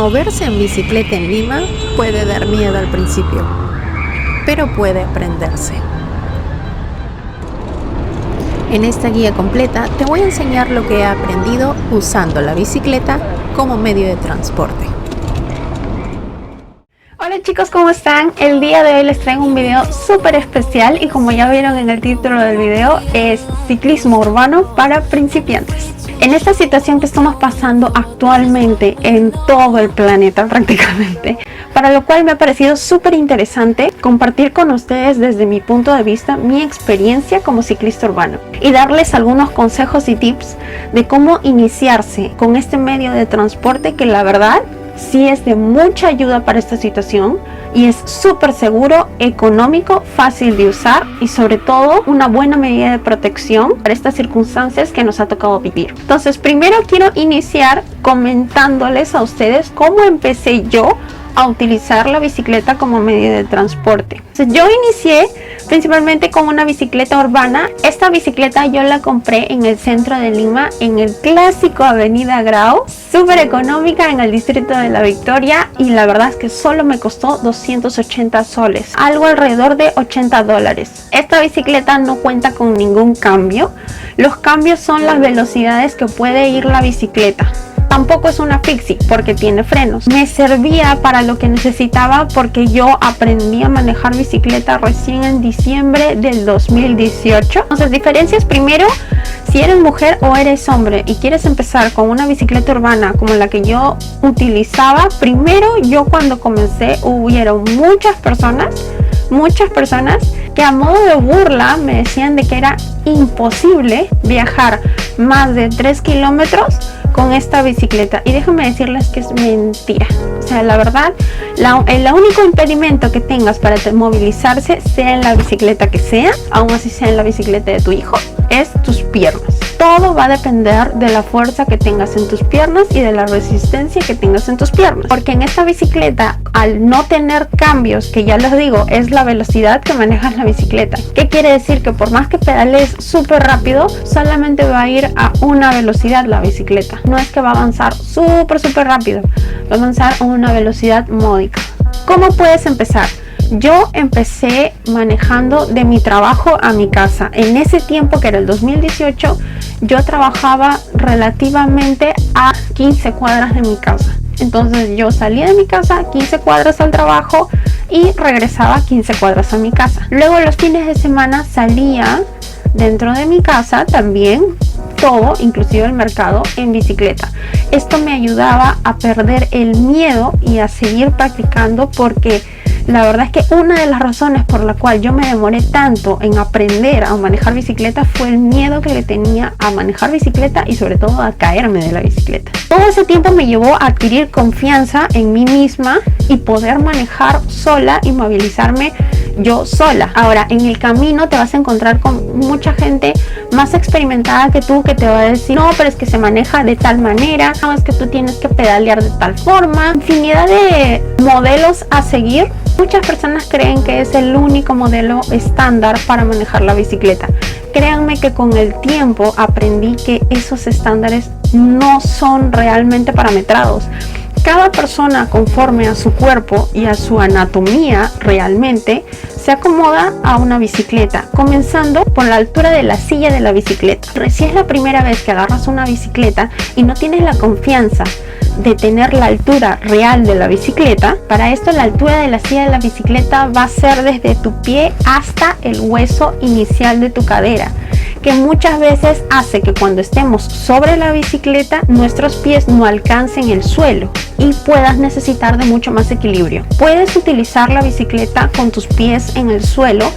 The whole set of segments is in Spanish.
Moverse en bicicleta en Lima puede dar miedo al principio, pero puede aprenderse. En esta guía completa te voy a enseñar lo que he aprendido usando la bicicleta como medio de transporte. Hola chicos, ¿cómo están? El día de hoy les traigo un video súper especial y como ya vieron en el título del video, es ciclismo urbano para principiantes. En esta situación que estamos pasando actualmente en todo el planeta prácticamente, para lo cual me ha parecido súper interesante compartir con ustedes desde mi punto de vista mi experiencia como ciclista urbano y darles algunos consejos y tips de cómo iniciarse con este medio de transporte que la verdad sí es de mucha ayuda para esta situación y es súper seguro, económico, fácil de usar y sobre todo una buena medida de protección para estas circunstancias que nos ha tocado vivir. Entonces primero quiero iniciar comentándoles a ustedes cómo empecé yo a utilizar la bicicleta como medio de transporte. Entonces, yo inicié principalmente con una bicicleta urbana. Esta bicicleta yo la compré en el centro de Lima, en el clásico Avenida Grau, súper económica en el distrito de La Victoria y la verdad es que solo me costó 280 soles, algo alrededor de $80. Esta bicicleta no cuenta con ningún cambio. Los cambios son las velocidades que puede ir la bicicleta. Tampoco es una fixie porque tiene frenos. Me servía para lo que necesitaba porque yo aprendí a manejar bicicleta recién en diciembre del 2018. Entonces, diferencias primero, si eres mujer o eres hombre y quieres empezar con una bicicleta urbana como la que yo utilizaba, primero yo cuando comencé hubieron muchas personas que a modo de burla me decían de que era imposible viajar más de 3 kilómetros con esta bicicleta y déjenme decirles que es mentira. O sea, la verdad, el único impedimento que tengas para movilizarse, sea en la bicicleta que sea, aún así sea en la bicicleta de tu hijo, es tus piernas. Todo va a depender de la fuerza que tengas en tus piernas y de la resistencia que tengas en tus piernas. Porque en esta bicicleta, al no tener cambios, que ya les digo, es la velocidad que manejas la bicicleta. ¿Qué quiere decir? Que por más que pedales súper rápido, solamente va a ir a una velocidad la bicicleta. No es que va a avanzar súper rápido, va a avanzar a una velocidad módica. ¿Cómo puedes empezar? Yo empecé manejando de mi trabajo a mi casa. En ese tiempo, que era el 2018, yo trabajaba relativamente a 15 cuadras de mi casa. Entonces yo salía de mi casa 15 cuadras al trabajo y regresaba 15 cuadras a mi casa. Luego los fines de semana salía dentro de mi casa también, todo, inclusive el mercado, en bicicleta. Esto me ayudaba a perder el miedo y a seguir practicando porque la verdad es que una de las razones por la cual yo me demoré tanto en aprender a manejar bicicleta fue el miedo que le tenía a manejar bicicleta y sobre todo a caerme de la bicicleta. Todo ese tiempo me llevó a adquirir confianza en mí misma y poder manejar sola y movilizarme yo sola. Ahora, en el camino te vas a encontrar con mucha gente más experimentada que tú que te va a decir, no, pero es que se maneja de tal manera, no, es que tú tienes que pedalear de tal forma. Infinidad de modelos a seguir. Muchas personas creen que es el único modelo estándar para manejar la bicicleta. Créanme que con el tiempo aprendí que esos estándares no son realmente parametrados. Cada persona, conforme a su cuerpo y a su anatomía realmente, se acomoda a una bicicleta, comenzando por la altura de la silla de la bicicleta. Si es la primera vez que agarras una bicicleta y no tienes la confianza de tener la altura real de la bicicleta, para esto la altura de la silla de la bicicleta va a ser desde tu pie hasta el hueso inicial de tu cadera, que muchas veces hace que cuando estemos sobre la bicicleta nuestros pies no alcancen el suelo y puedas necesitar de mucho más equilibrio. Puedes utilizar la bicicleta con tus pies en el suelo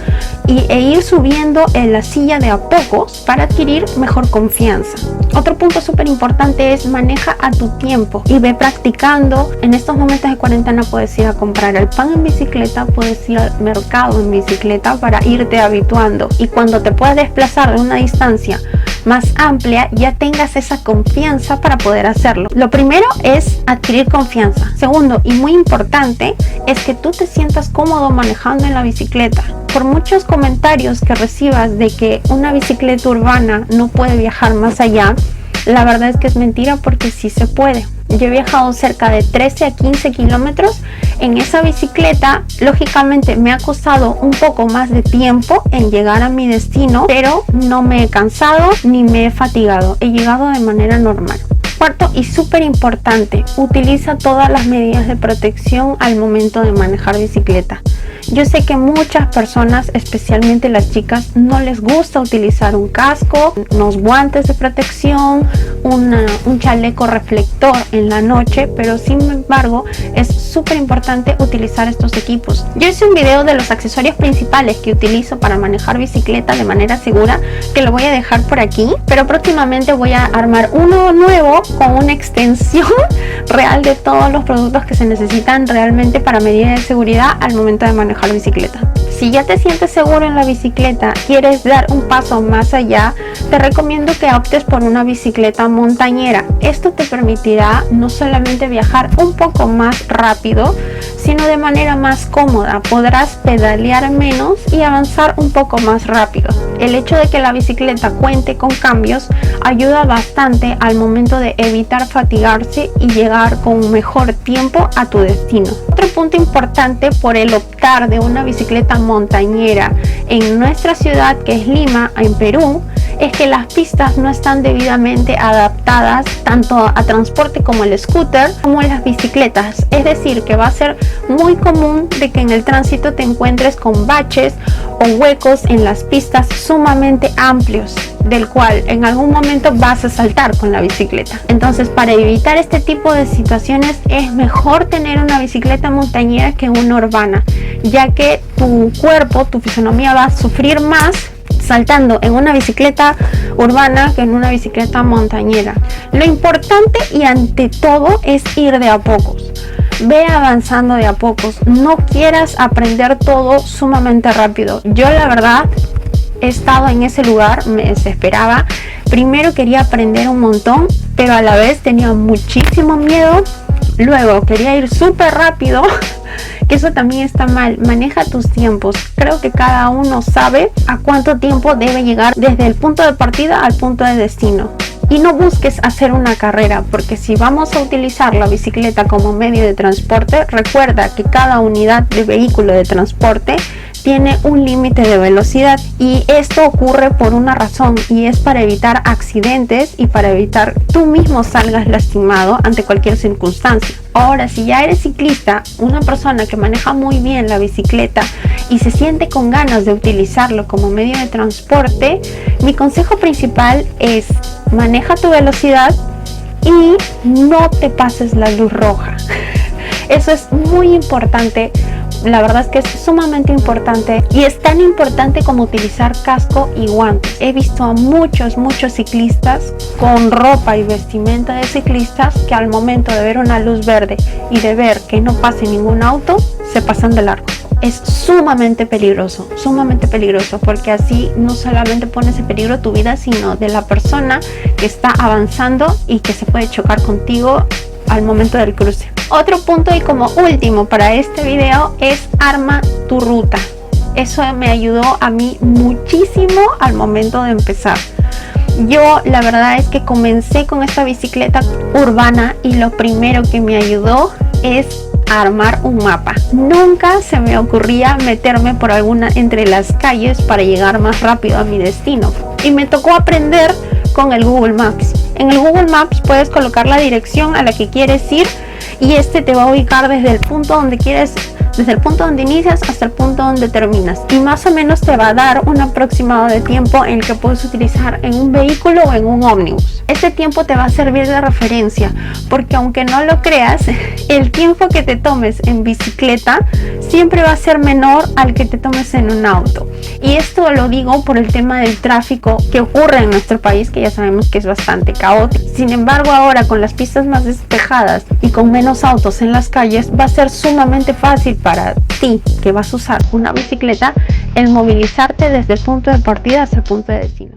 e ir subiendo en la silla de a pocos para adquirir mejor confianza. Otro punto súper importante es maneja a tu tiempo y ve practicando. En estos momentos de cuarentena puedes ir a comprar el pan en bicicleta, puedes ir al mercado en bicicleta para irte habituando y cuando te puedas desplazar de una distancia más amplia ya tengas esa confianza para poder hacerlo. Lo primero es adquirir confianza. Segundo, y muy importante, es que tú te sientas cómodo manejando en la bicicleta. Por muchos comentarios que recibas de que una bicicleta urbana no puede viajar más allá, la verdad es que es mentira porque sí se puede. Yo he viajado cerca de 13 a 15 kilómetros en esa bicicleta. Lógicamente me ha costado un poco más de tiempo en llegar a mi destino, pero no me he cansado ni me he fatigado. He llegado de manera normal. Cuarto y súper importante, utiliza todas las medidas de protección al momento de manejar bicicleta. Yo sé que muchas personas, especialmente las chicas, no les gusta utilizar un casco, unos guantes de protección, un chaleco reflector en la noche, pero sin embargo es súper importante utilizar estos equipos. Yo hice un video de los accesorios principales que utilizo para manejar bicicleta de manera segura, que lo voy a dejar por aquí, pero próximamente voy a armar uno nuevo con una extensión real de todos los productos que se necesitan realmente para medidas de seguridad al momento de manejar bicicleta. Si ya te sientes seguro en la bicicleta, quieres dar un paso más allá, te recomiendo que optes por una bicicleta montañera. Esto te permitirá no solamente viajar un poco más rápido, sino de manera más cómoda. Podrás pedalear menos y avanzar un poco más rápido. El hecho de que la bicicleta cuente con cambios ayuda bastante al momento de evitar fatigarse y llegar con un mejor tiempo a tu destino. Otro punto importante por el optar de una bicicleta montañera en nuestra ciudad, que es Lima, en Perú, es que las pistas no están debidamente adaptadas tanto a transporte como el scooter como las bicicletas. Es decir, que va a ser muy común de que en el tránsito te encuentres con baches o huecos en las pistas sumamente amplios, del cual en algún momento vas a saltar con la bicicleta. Entonces, para evitar este tipo de situaciones es mejor tener una bicicleta montañera que una urbana, ya que tu cuerpo, tu fisonomía va a sufrir más saltando en una bicicleta urbana que en una bicicleta montañera. Lo importante y ante todo es ir de a pocos. Ve avanzando de a pocos. No quieras aprender todo sumamente rápido. Yo la verdad he estado en ese lugar, me desesperaba. Primero quería aprender un montón, pero a la vez tenía muchísimo miedo. Luego quería ir súper rápido, que eso también está mal. Maneja tus tiempos. Creo que cada uno sabe a cuánto tiempo debe llegar desde el punto de partida al punto de destino. Y no busques hacer una carrera, porque si vamos a utilizar la bicicleta como medio de transporte, recuerda que cada unidad de vehículo de transporte tiene un límite de velocidad, y esto ocurre por una razón, y es para evitar accidentes y para evitar tú mismo salgas lastimado ante cualquier circunstancia. Ahora, si ya eres ciclista, una persona que maneja muy bien la bicicleta y se siente con ganas de utilizarlo como medio de transporte, mi consejo principal es: maneja tu velocidad y no te pases la luz roja. Eso es muy importante. La verdad es que es sumamente importante, y es tan importante como utilizar casco y guantes. He visto a muchos ciclistas con ropa y vestimenta de ciclistas que al momento de ver una luz verde y de ver que no pase ningún auto, se pasan de largo. Es sumamente peligroso, porque así no solamente pones en peligro tu vida, sino de la persona que está avanzando y que se puede chocar contigo al momento del cruce. Otro punto, y como último para este video, es arma tu ruta. Eso me ayudó a mí muchísimo al momento de empezar. Yo la verdad es que comencé con esta bicicleta urbana y lo primero que me ayudó es armar un mapa. Nunca se me ocurría meterme por alguna entre las calles para llegar más rápido a mi destino, y me tocó aprender con el Google Maps. En el Google Maps puedes colocar la dirección a la que quieres ir, y este te va a ubicar desde el punto donde quieres, desde el punto donde inicias hasta el punto donde terminas, y más o menos te va a dar un aproximado de tiempo en el que puedes utilizar en un vehículo o en un ómnibus. Este tiempo te va a servir de referencia, porque aunque no lo creas, el tiempo que te tomes en bicicleta siempre va a ser menor al que te tomes en un auto. Y esto lo digo por el tema del tráfico que ocurre en nuestro país, que ya sabemos que es bastante caótico. Sin embargo, ahora con las pistas más despejadas y con menos autos en las calles, va a ser sumamente fácil para ti, que vas a usar una bicicleta, el movilizarte desde el punto de partida hasta el punto de destino.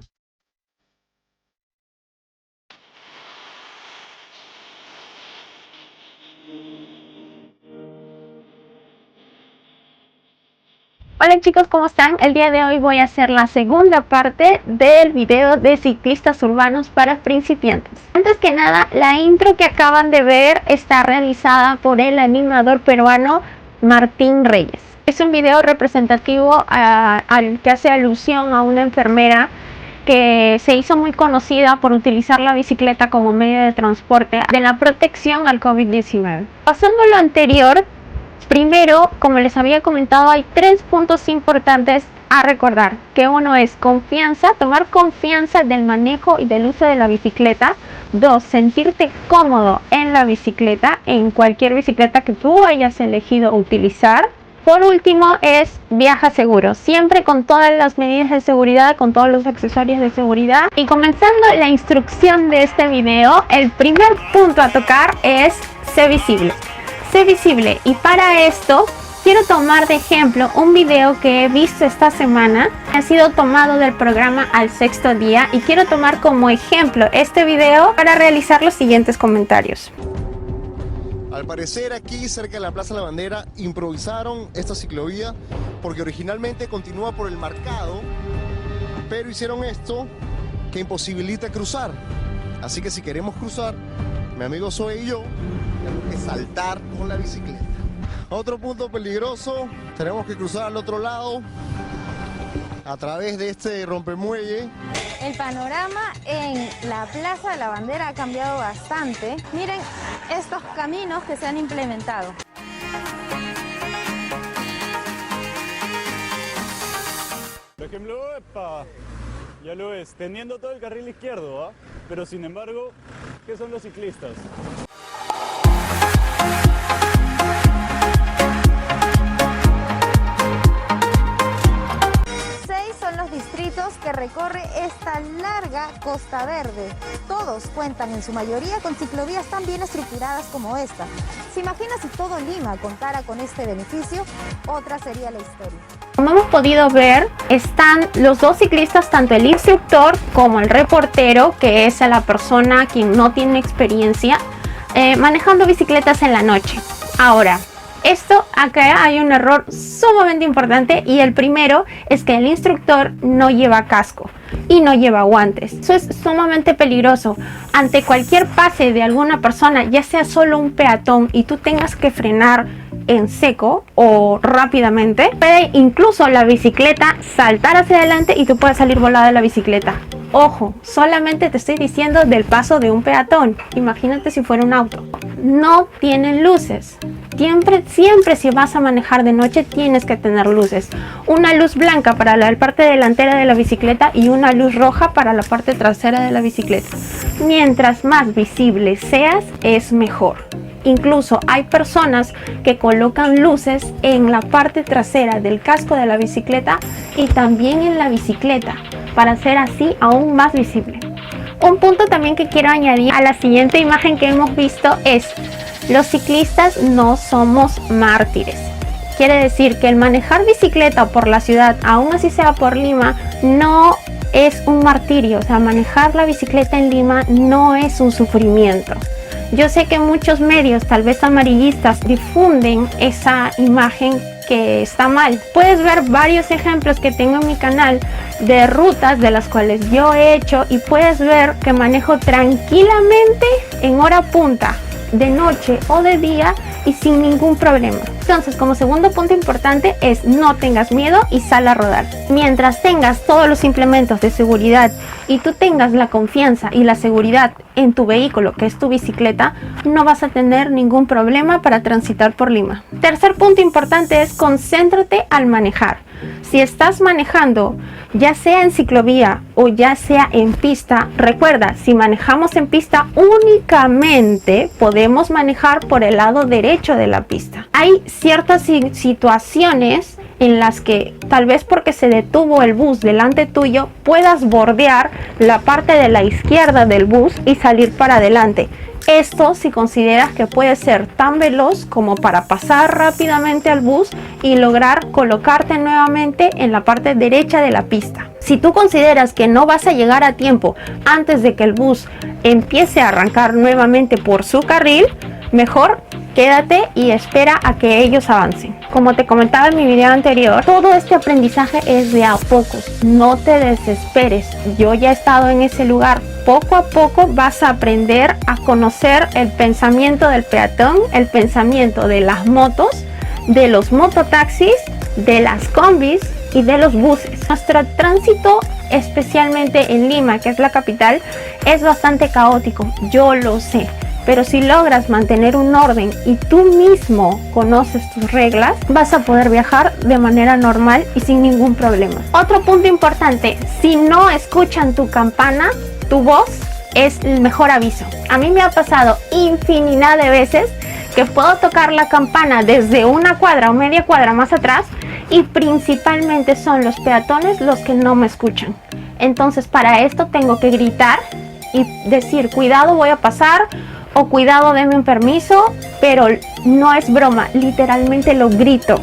Hola chicos, ¿cómo están? El día de hoy voy a hacer la segunda parte del video de ciclistas urbanos para principiantes. Antes que nada, la intro que acaban de ver está realizada por el animador peruano Martín Reyes. Es un video representativo al que hace alusión a una enfermera que se hizo muy conocida por utilizar la bicicleta como medio de transporte de la protección al COVID-19. Pasando a lo anterior, primero, como les había comentado, hay 3 puntos importantes a recordar. Que uno es confianza, tomar confianza del manejo y del uso de la bicicleta. 2, sentirte cómodo en la bicicleta, en cualquier bicicleta que tú hayas elegido utilizar. Por último es viaja seguro, siempre con todas las medidas de seguridad, con todos los accesorios de seguridad. Y comenzando la instrucción de este video, el primer punto a tocar es sé visible. Sé visible, y para esto quiero tomar de ejemplo un video que he visto esta semana. Ha sido tomado del programa Al Sexto Día y quiero tomar como ejemplo este video para realizar los siguientes comentarios. Al parecer aquí cerca de la Plaza de la Bandera improvisaron esta ciclovía porque originalmente continúa por el marcado, pero hicieron esto que imposibilita cruzar. Así que si queremos cruzar, mi amigo Zoe y yo tenemos que saltar con la bicicleta. Otro punto peligroso, tenemos que cruzar al otro lado a través de este rompemuelle. El panorama en la Plaza de la Bandera ha cambiado bastante. Miren estos caminos que se han implementado. Por ejemplo, ya lo ves, teniendo todo el carril izquierdo, pero sin embargo, ¿qué son los ciclistas? Distritos que recorre esta larga Costa Verde. Todos cuentan en su mayoría con ciclovías tan bien estructuradas como esta. ¿Se imagina si todo Lima contara con este beneficio? Otra sería la historia. Como hemos podido ver, están los dos ciclistas, tanto el instructor como el reportero, que es la persona quien no tiene experiencia, manejando bicicletas en la noche. Ahora, acá hay un error sumamente importante, y el primero es que el instructor no lleva casco y no lleva guantes. Eso es sumamente peligroso. Ante cualquier pase de alguna persona, ya sea solo un peatón, y tú tengas que frenar en seco o rápidamente, puede incluso la bicicleta saltar hacia adelante y tú puedes salir volada de la bicicleta. Ojo, solamente te estoy diciendo del paso de un peatón. Imagínate si fuera un auto. No tienen luces. Siempre si vas a manejar de noche tienes que tener luces. Una luz blanca para la parte delantera de la bicicleta y una luz roja para la parte trasera de la bicicleta. Mientras más visible seas, es mejor. Incluso hay personas que colocan luces en la parte trasera del casco de la bicicleta y también en la bicicleta, para ser así aún más visible. Un punto también que quiero añadir a la siguiente imagen que hemos visto es: los ciclistas no somos mártires. Quiere decir que el manejar bicicleta por la ciudad, aún así sea por Lima, no es un martirio. O sea, manejar la bicicleta en Lima no es un sufrimiento. Yo sé que muchos medios, tal vez amarillistas, difunden esa imagen que está mal. Puedes ver varios ejemplos que tengo en mi canal de rutas de las cuales yo he hecho, y puedes ver que manejo tranquilamente en hora punta, de noche o de día, y sin ningún problema. Entonces, como segundo punto importante es: no tengas miedo y sal a rodar. Mientras tengas todos los implementos de seguridad y tú tengas la confianza y la seguridad en tu vehículo, que es tu bicicleta, no vas a tener ningún problema para transitar por Lima. Tercer punto importante es: concéntrate al manejar. Si estás manejando, ya sea en ciclovía o ya sea en pista, recuerda, si manejamos en pista únicamente podemos manejar por el lado derecho de la pista. Hay ciertas situaciones en las que tal vez porque se detuvo el bus delante tuyo, puedas bordear la parte de la izquierda del bus y salir para adelante. Esto si consideras que puede ser tan veloz como para pasar rápidamente al bus y lograr colocarte nuevamente en la parte derecha de la pista. Si tú consideras que no vas a llegar a tiempo antes de que el bus empiece a arrancar nuevamente por su carril, mejor quédate y espera a que ellos avancen. Como te comentaba en mi video anterior, todo este aprendizaje es de a pocos, no te desesperes. Yo ya he estado en ese lugar. Poco a poco vas a aprender a conocer el pensamiento del peatón, el pensamiento de las motos, de los mototaxis, de las combis y de los buses. Nuestro tránsito, especialmente en Lima, que es la capital, es bastante caótico, yo lo sé. Pero si logras mantener un orden y tú mismo conoces tus reglas, vas a poder viajar de manera normal y sin ningún problema. Otro punto importante, si no escuchan tu campana, tu voz es el mejor aviso. A mí me ha pasado infinidad de veces que puedo tocar la campana desde una cuadra o media cuadra más atrás y principalmente son los peatones los que no me escuchan. Entonces para esto tengo que gritar y decir, cuidado, voy a pasar, o cuidado, denme un permiso, pero no es broma, literalmente lo grito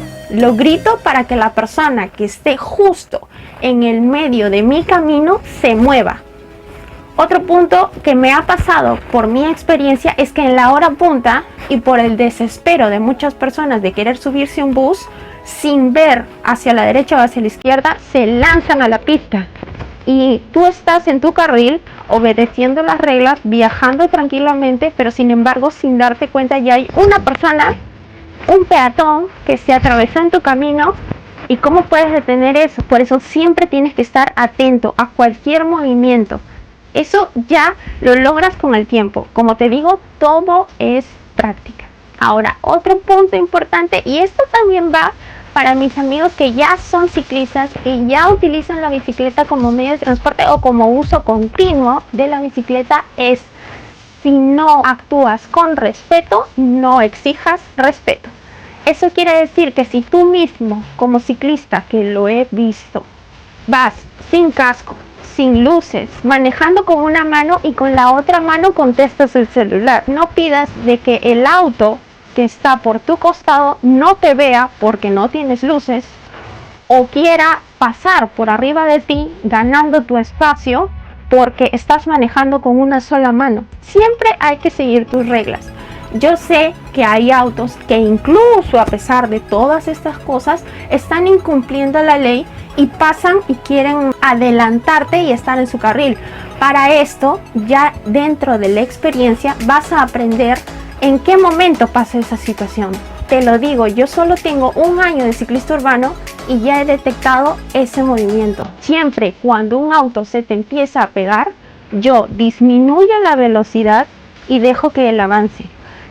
para que la persona que esté justo en el medio de mi camino se mueva. Otro punto que me ha pasado por mi experiencia es que en la hora punta y por el desespero de muchas personas de querer subirse a un bus sin ver hacia la derecha o hacia la izquierda, se lanzan a la pista. Y tú estás en tu carril obedeciendo las reglas, viajando tranquilamente, pero sin embargo sin darte cuenta ya hay una persona, un peatón que se atravesó en tu camino. ¿Y cómo puedes detener eso? Por eso siempre tienes que estar atento a cualquier movimiento. Eso ya lo logras con el tiempo. Como te digo, todo es práctica. Ahora, otro punto importante, y esto también va para mis amigos que ya son ciclistas, que ya utilizan la bicicleta como medio de transporte o como uso continuo de la bicicleta, es: si no actúas con respeto, no exijas respeto. Eso quiere decir que si tú mismo, como ciclista, que lo he visto, vas sin casco, sin luces, manejando con una mano y con la otra mano contestas el celular, no pidas de que el auto que está por tu costado no te vea porque no tienes luces o quiera pasar por arriba de ti ganando tu espacio porque estás manejando con una sola mano. Siempre hay que seguir tus reglas. Yo sé que hay autos que incluso a pesar de todas estas cosas están incumpliendo la ley y pasan y quieren adelantarte y estar en su carril. Para esto, ya dentro de la experiencia vas a aprender en qué momento pasa esa situación. Te lo digo, yo solo tengo un año de ciclista urbano y ya he detectado ese movimiento. Siempre cuando un auto se te empieza a pegar, yo disminuyo la velocidad y dejo que él avance.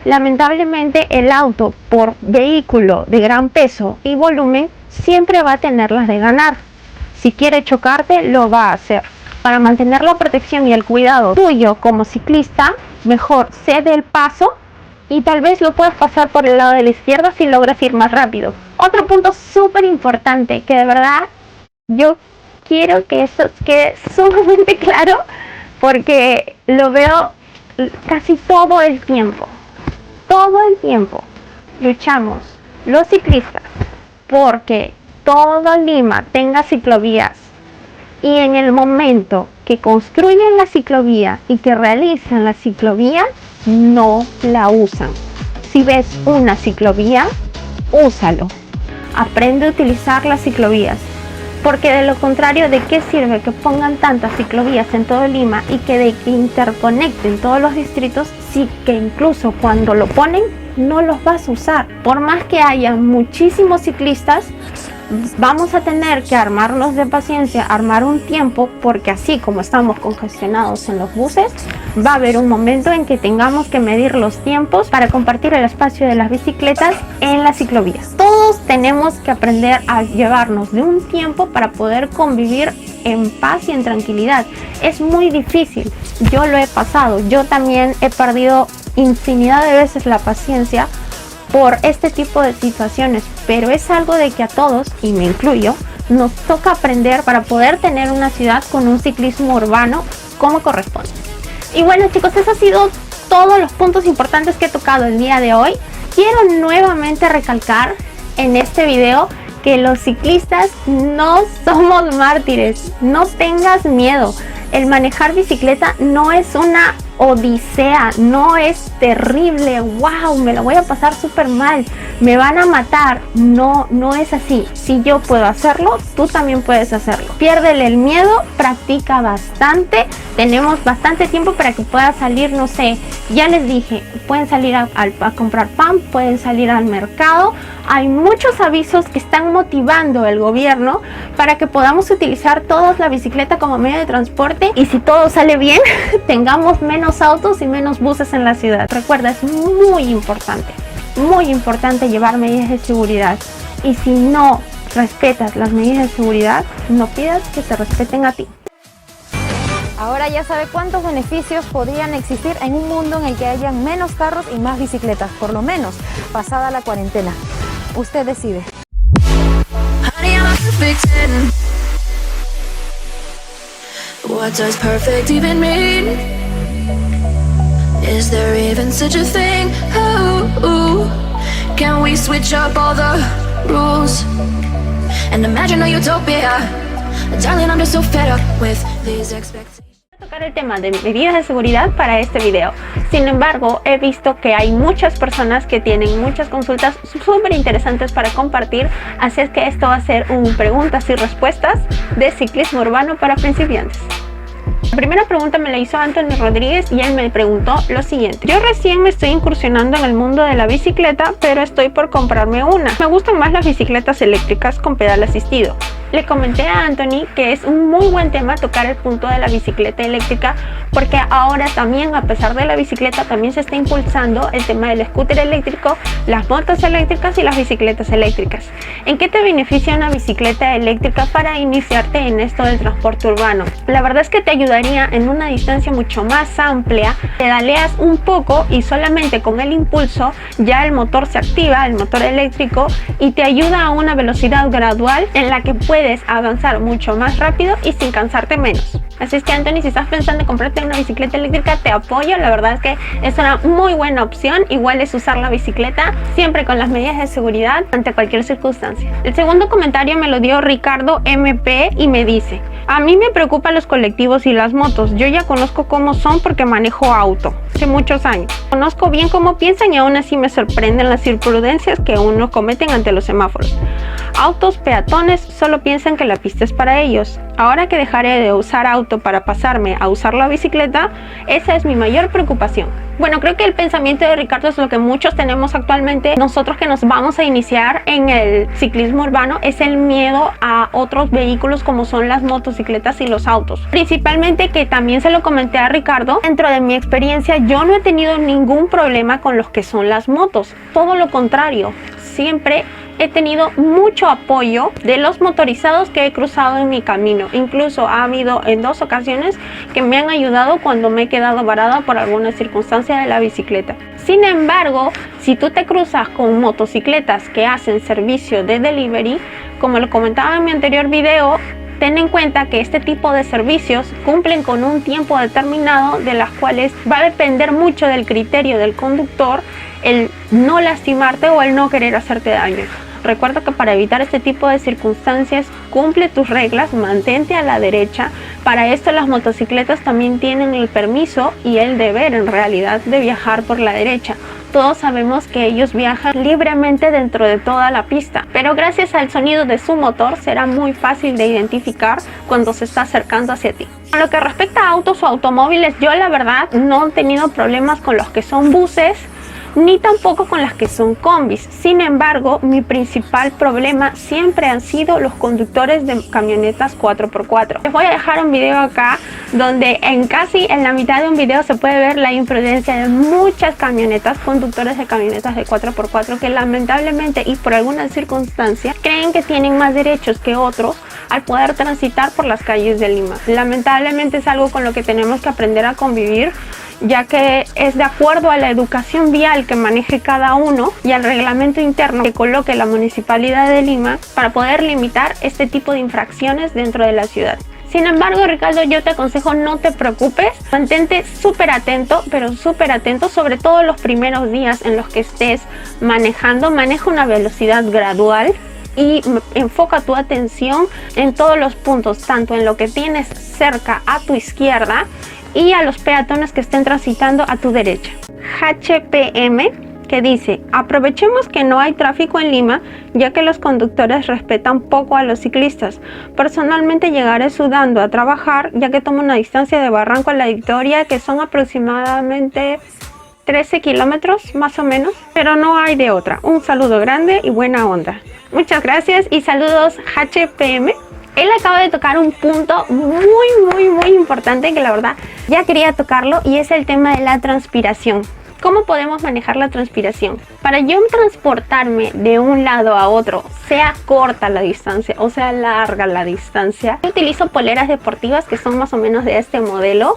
Lamentablemente el auto, por vehículo de gran peso y volumen, siempre va a tener las de ganar. Si quiere chocarte, lo va a hacer. Para mantener la protección y el cuidado tuyo como ciclista, mejor cede el paso y tal vez lo puedas pasar por el lado de la izquierda si logras ir más rápido. Otro punto súper importante que de verdad yo quiero que eso quede sumamente claro porque lo veo casi todo el tiempo. Todo el tiempo luchamos los ciclistas porque todo Lima tenga ciclovías y en el momento que construyen la ciclovía y que realizan la ciclovía no la usan. Si ves una ciclovía, úsalo. Aprende a utilizar las ciclovías. Porque de lo contrario, ¿de qué sirve que pongan tantas ciclovías en todo Lima y que interconecten todos los distritos si que incluso cuando lo ponen no los vas a usar? Por más que haya muchísimos ciclistas, vamos a tener que armarnos de paciencia, armar un tiempo, porque así como estamos congestionados en los buses, va a haber un momento en que tengamos que medir los tiempos para compartir el espacio de las bicicletas en las ciclovías. Todos tenemos que aprender a llevarnos de un tiempo para poder convivir en paz y en tranquilidad. Es muy difícil, yo lo he pasado, yo también he perdido infinidad de veces la paciencia por este tipo de situaciones, pero es algo de que a todos, y me incluyo, nos toca aprender para poder tener una ciudad con un ciclismo urbano como corresponde. Y bueno chicos, eso ha sido todos los puntos importantes que he tocado el día de hoy. Quiero nuevamente recalcar en este video que los ciclistas no somos mártires, no tengas miedo. El manejar bicicleta no es una odisea, no es terrible, wow, me lo voy a pasar súper mal, me van a matar. No, no es así. Si yo puedo hacerlo, tú también puedes hacerlo. Piérdele el miedo, practica bastante. Tenemos bastante tiempo para que puedas salir, no sé, ya les dije, pueden salir a comprar pan, pueden salir al mercado. Hay muchos avisos que están motivando el gobierno para que podamos utilizar todos la bicicleta como medio de transporte, y si todo sale bien, tengamos menos autos y menos buses en la ciudad. Recuerda, es muy importante llevar medidas de seguridad, y si no respetas las medidas de seguridad, no pidas que te respeten a ti. Ahora ya sabe cuántos beneficios podrían existir en un mundo en el que hayan menos carros y más bicicletas, por lo menos pasada la cuarentena. Usted decide. What does perfect even mean? Is there even such a thing? Ooh, can we switch up all the rules and imagine a utopia? Darling, I'm just so fed up with these expectations. Tocar el tema de medidas de seguridad para este video. Sin embargo, he visto que hay muchas personas que tienen muchas consultas súper interesantes para compartir, así es que esto va a ser un preguntas y respuestas de ciclismo urbano para principiantes. La primera pregunta me la hizo Anthony Rodríguez y él me preguntó lo siguiente: yo recién me estoy incursionando en el mundo de la bicicleta, pero estoy por comprarme una. Me gustan más las bicicletas eléctricas con pedal asistido. Le comenté a Anthony que es un muy buen tema tocar el punto de la bicicleta eléctrica, porque ahora también, a pesar de la bicicleta, también se está impulsando el tema del scooter eléctrico, las motos eléctricas y las bicicletas eléctricas. ¿En qué te beneficia una bicicleta eléctrica para iniciarte en esto del transporte urbano? La verdad es que te ayudaría en una distancia mucho más amplia, pedaleas un poco y solamente con el impulso ya el motor se activa, el motor eléctrico, y te ayuda a una velocidad gradual en la que puedes avanzar mucho más rápido y sin cansarte menos. Así es que, Anthony, si estás pensando en comprarte una bicicleta eléctrica, te apoyo. La verdad es que es una muy buena opción. Igual es usar la bicicleta siempre con las medidas de seguridad ante cualquier circunstancia. El segundo comentario me lo dio Ricardo MP y me dice: a mí me preocupan los colectivos y las motos. Yo ya conozco cómo son porque manejo auto hace muchos años. Conozco bien cómo piensan y aún así me sorprenden las imprudencias que uno cometen ante los semáforos. Autos, peatones, solo piensan que la pista es para ellos. Ahora que dejaré de usar auto para pasarme a usar la bicicleta, esa es mi mayor preocupación. Bueno, creo que el pensamiento de Ricardo es lo que muchos tenemos actualmente. Nosotros que nos vamos a iniciar en el ciclismo urbano es el miedo a otros vehículos como son las motocicletas y los autos. Principalmente, que también se lo comenté a Ricardo, dentro de mi experiencia yo no he tenido ningún problema con los que son las motos. Todo lo contrario, siempre he tenido mucho apoyo de los motorizados que he cruzado en mi camino. Incluso ha habido en 2 ocasiones que me han ayudado cuando me he quedado varada por alguna circunstancia de la bicicleta. Sin embargo, si tú te cruzas con motocicletas que hacen servicio de delivery, como lo comentaba en mi anterior video, ten en cuenta que este tipo de servicios cumplen con un tiempo determinado, de las cuales va a depender mucho del criterio del conductor el no lastimarte o el no querer hacerte daño. Recuerda que para evitar este tipo de circunstancias, cumple tus reglas, mantente a la derecha. Para esto las motocicletas también tienen el permiso y el deber en realidad de viajar por la derecha. Todos sabemos que ellos viajan libremente dentro de toda la pista, pero gracias al sonido de su motor será muy fácil de identificar cuando se está acercando hacia ti. En lo que respecta a autos o automóviles, yo la verdad no he tenido problemas con los que son buses, ni tampoco con las que son combis. Sin embargo, mi principal problema siempre han sido los conductores de camionetas 4x4. Les voy a dejar un video acá donde casi en la mitad de un video se puede ver la imprudencia de muchas camionetas, conductores de camionetas de 4x4, que lamentablemente y por alguna circunstancia creen que tienen más derechos que otros al poder transitar por las calles de Lima. Lamentablemente es algo con lo que tenemos que aprender a convivir, ya que es de acuerdo a la educación vial que maneje cada uno y al reglamento interno que coloque la Municipalidad de Lima para poder limitar este tipo de infracciones dentro de la ciudad. Sin embargo, Ricardo, yo te aconsejo no te preocupes, mantente súper atento, pero súper atento, sobre todo los primeros días en los que estés manejando. Maneja una velocidad gradual y enfoca tu atención en todos los puntos, tanto en lo que tienes cerca a tu izquierda y a los peatones que estén transitando a tu derecha. HPM, que dice: aprovechemos que no hay tráfico en Lima, ya que los conductores respetan poco a los ciclistas. Personalmente llegaré sudando a trabajar, ya que tomo una distancia de Barranco a La Victoria, que son aproximadamente 13 kilómetros más o menos, pero no hay de otra. Un saludo grande y buena onda. Muchas gracias y saludos, HPM. Él acaba de tocar un punto muy importante que la verdad ya quería tocarlo, y es el tema de la transpiración. ¿Cómo podemos manejar la transpiración? Para yo transportarme de un lado a otro, sea corta la distancia o sea larga la distancia, yo utilizo poleras deportivas que son más o menos de este modelo.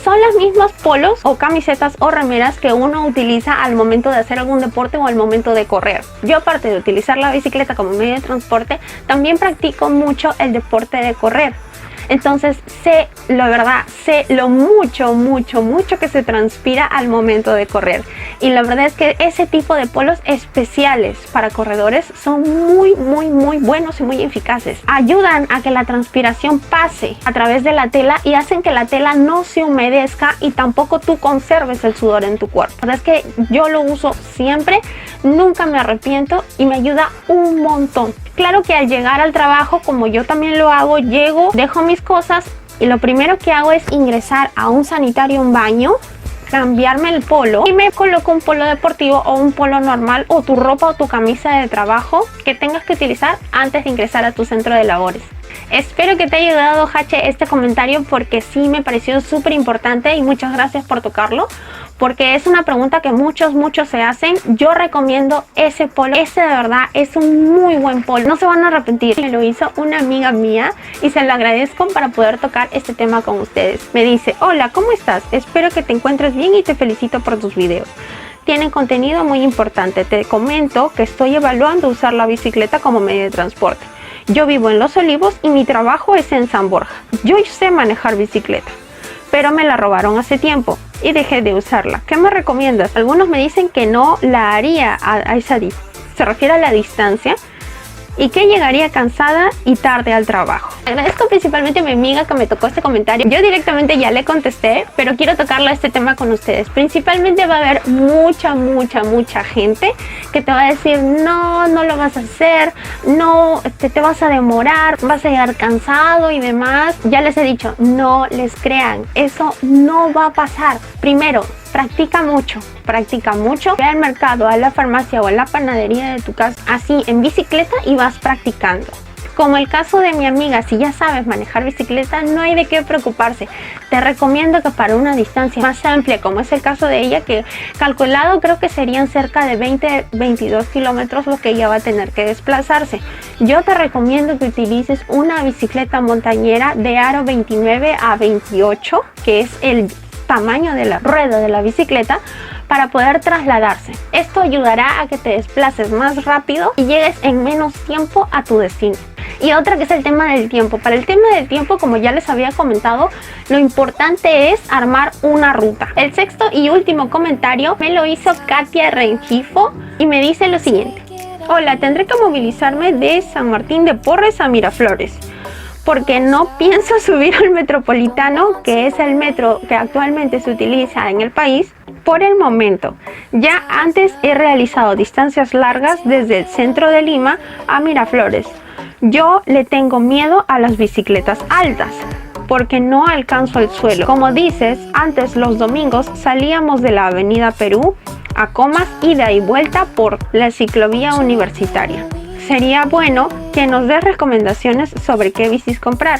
Son las mismas polos o camisetas o remeras que uno utiliza al momento de hacer algún deporte o al momento de correr. Yo, aparte de utilizar la bicicleta como medio de transporte, también practico mucho el deporte de correr. Entonces sé lo mucho que se transpira al momento de correr. Y la verdad es que ese tipo de polos especiales para corredores son muy buenos y muy eficaces. Ayudan a que la transpiración pase a través de la tela y hacen que la tela no se humedezca y tampoco tú conserves el sudor en tu cuerpo. La verdad es que yo lo uso siempre, nunca me arrepiento y me ayuda un montón. Claro que al llegar al trabajo, como yo también lo hago, llego, dejo mis cosas y lo primero que hago es ingresar a un sanitario, un baño, cambiarme el polo y me coloco un polo deportivo o un polo normal o tu ropa o tu camisa de trabajo que tengas que utilizar antes de ingresar a tu centro de labores. Espero que te haya ayudado, Hache, este comentario, porque sí me pareció súper importante y muchas gracias por tocarlo, porque es una pregunta que muchos se hacen. Yo recomiendo ese polo, ese de verdad es un muy buen polo, no se van a arrepentir. Me lo hizo una amiga mía y se lo agradezco para poder tocar este tema con ustedes. Me dice: hola, ¿cómo estás? Espero que te encuentres bien y te felicito por tus videos. Tienen contenido muy importante. Te comento que estoy evaluando usar la bicicleta como medio de transporte. Yo vivo en Los Olivos y mi trabajo es en San Borja. Yo sé manejar bicicleta, pero me la robaron hace tiempo y dejé de usarla. ¿Qué me recomiendas? Algunos me dicen que no la haría a esa distancia. Se refiere a la distancia y que llegaría cansada y tarde al trabajo. Agradezco principalmente a mi amiga que me tocó este comentario. Yo directamente ya le contesté, pero quiero tocarlo este tema con ustedes. Principalmente va a haber mucha gente que te va a decir: no lo vas a hacer, no, te vas a demorar, vas a llegar cansado y demás. Ya les he dicho, no les crean, eso no va a pasar. Primero, practica mucho, ve al mercado, a la farmacia o a la panadería de tu casa, así en bicicleta, y vas practicando. Como el caso de mi amiga, si ya sabes manejar bicicleta, no hay de qué preocuparse. Te recomiendo que para una distancia más amplia, como es el caso de ella, que calculado creo que serían cerca de 22 kilómetros lo que ella va a tener que desplazarse. Yo te recomiendo que utilices una bicicleta montañera de aro 29 a 28, que es el tamaño de la rueda de la bicicleta, para poder trasladarse. Esto ayudará a que te desplaces más rápido y llegues en menos tiempo a tu destino. Y otra, que es el tema del tiempo. Para el tema del tiempo, como ya les había comentado, lo importante es armar una ruta. El sexto y último comentario me lo hizo Katia Rengifo y me dice lo siguiente: hola, tendré que movilizarme de San Martín de Porres a Miraflores, porque no pienso subir al Metropolitano, que es el metro que actualmente se utiliza en el país, por el momento. Ya antes he realizado distancias largas desde el centro de Lima a Miraflores. Yo le tengo miedo a las bicicletas altas, porque no alcanzo el suelo. Como dices, antes los domingos salíamos de la Avenida Perú a Comas, ida y vuelta por la ciclovía universitaria. Sería bueno que nos des recomendaciones sobre qué bicis comprar.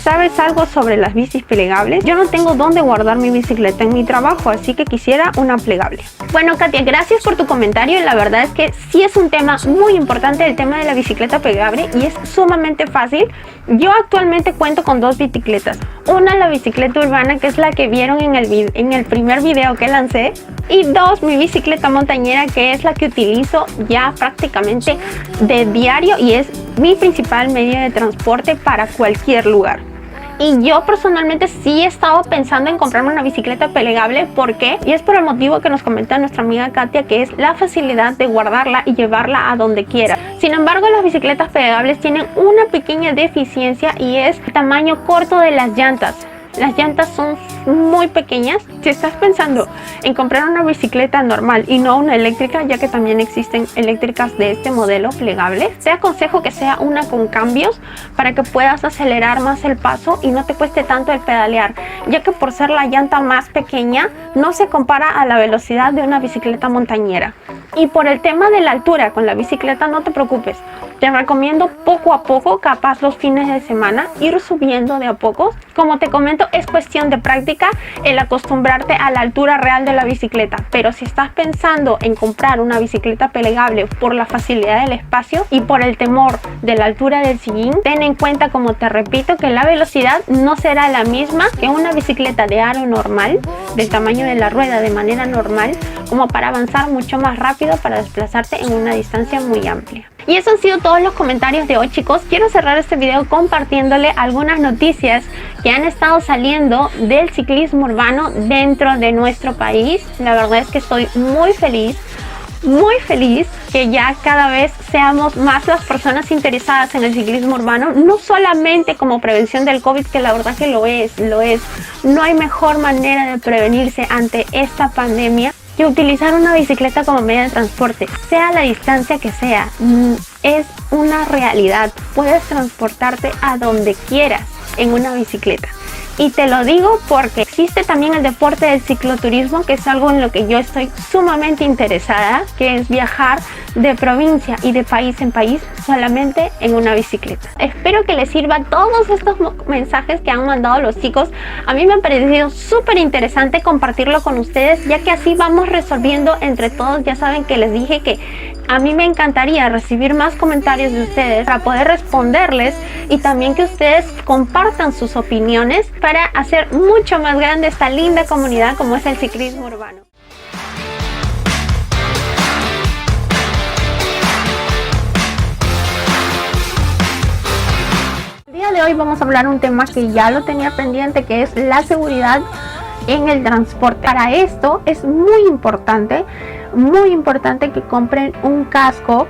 ¿Sabes algo sobre las bicis plegables? Yo no tengo dónde guardar mi bicicleta en mi trabajo, así que quisiera una plegable. Bueno, Katia, gracias por tu comentario. La verdad es que sí es un tema muy importante, el tema de la bicicleta plegable, y es sumamente fácil. Yo actualmente cuento con dos bicicletas. Una, la bicicleta urbana, que es la que vieron en el primer video que lancé. Y dos, mi bicicleta montañera, que es la que utilizo ya prácticamente de diario y es mi principal medio de transporte para cualquier lugar. Y yo personalmente sí he estado pensando en comprarme una bicicleta plegable. ¿Por qué? Y es por el motivo que nos comenta nuestra amiga Katia, que es la facilidad de guardarla y llevarla a donde quiera. Sin embargo, las bicicletas plegables tienen una pequeña deficiencia y es el tamaño corto de las llantas. Las llantas son muy pequeñas. Si estás pensando en comprar una bicicleta normal y no una eléctrica, ya que también existen eléctricas de este modelo plegables, te aconsejo que sea una con cambios para que puedas acelerar más el paso y no te cueste tanto el pedalear, ya que por ser la llanta más pequeña no se compara a la velocidad de una bicicleta montañera. Y por el tema de la altura con la bicicleta, no te preocupes, te recomiendo poco a poco, capaz los fines de semana, ir subiendo de a poco. Como te comento, es cuestión de práctica el acostumbrarte a la altura real de la bicicleta, pero si estás pensando en comprar una bicicleta plegable por la facilidad del espacio y por el temor de la altura del sillín, ten en cuenta, como te repito, que la velocidad no será la misma que una bicicleta de aro normal, del tamaño de la rueda de manera normal, como para avanzar mucho más rápido, para desplazarte en una distancia muy amplia. Y esos han sido todos los comentarios de hoy, chicos. Quiero cerrar este video compartiéndole algunas noticias que han estado saliendo del ciclismo urbano dentro de nuestro país. La verdad es que estoy muy feliz que ya cada vez seamos más las personas interesadas en el ciclismo urbano, no solamente como prevención del COVID, que la verdad que lo es. No hay mejor manera de prevenirse ante esta pandemia que utilizar una bicicleta como medio de transporte, sea la distancia que sea. Es una realidad. Puedes transportarte a donde quieras en una bicicleta. Y te lo digo porque existe también el deporte del cicloturismo, que es algo en lo que yo estoy sumamente interesada, que es viajar de provincia y de país en país solamente en una bicicleta. Espero que les sirva todos estos mensajes que han mandado los chicos. A mí me ha parecido súper interesante compartirlo con ustedes, ya que así vamos resolviendo entre todos. Ya saben que les dije que a mí me encantaría recibir más comentarios de ustedes para poder responderles, y también que ustedes compartan sus opiniones para hacer mucho más grande esta linda comunidad como es el ciclismo urbano. El día de hoy vamos a hablar un tema que ya lo tenía pendiente, que es la seguridad en el transporte. Para esto es muy importante que compren un casco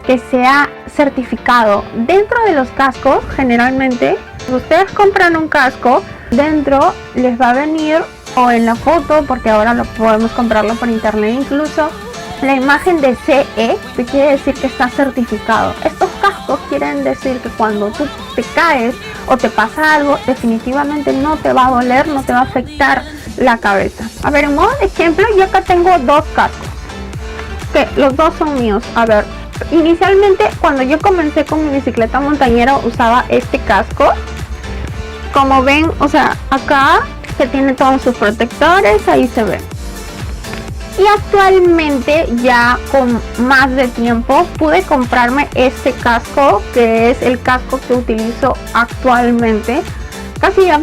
que sea certificado. Dentro de los cascos, generalmente, si ustedes compran un casco, dentro les va a venir, o en la foto, porque ahora lo podemos comprarlo por internet incluso, la imagen de CE, que quiere decir que está certificado. Estos cascos quieren decir que cuando tú te caes o te pasa algo, definitivamente no te va a doler, no te va a afectar la cabeza. A ver, en modo de ejemplo, yo acá tengo dos cascos, que los dos son míos. A ver, inicialmente cuando yo comencé con mi bicicleta montañera usaba este casco. Como ven, o sea, acá que tiene todos sus protectores, ahí se ve. Y actualmente, ya con más de tiempo, pude comprarme este casco, que es el casco que utilizo actualmente. Casi ya